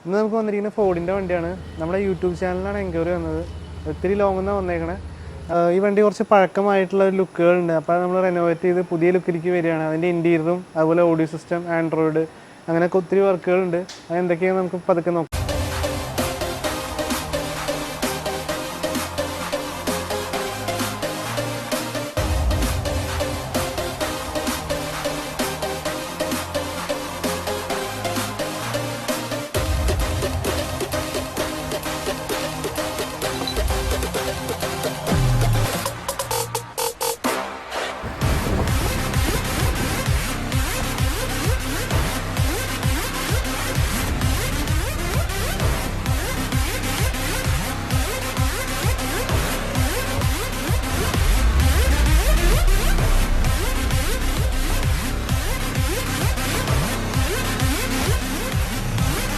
ഇന്ന് നമുക്ക് വന്നിരിക്കുന്ന ഫോർഡിൻ്റെ വണ്ടിയാണ്. നമ്മുടെ യൂട്യൂബ് ചാനലിലാണ് എൻക്വയറി വന്നത്. ഒത്തിരി ലോങ്ങിൽ നിന്നാണ് വന്നേക്കണേ. ഈ വണ്ടി കുറച്ച് പഴക്കമായിട്ടുള്ള ലുക്കുകളുണ്ട്. അപ്പോൾ നമ്മൾ റെനോവേറ്റ് ചെയ്ത് പുതിയ ലുക്കിലേക്ക് വരികയാണ്. അതിൻ്റെ ഇൻറ്റീരിയറും അതുപോലെ ഓഡിയോ സിസ്റ്റം, ആൻഡ്രോയിഡ് അങ്ങനെയൊക്കെ ഒത്തിരി വർക്കുകളുണ്ട്. അത് എന്തൊക്കെയാണ് നമുക്ക് പതുക്കെ നോക്കാം.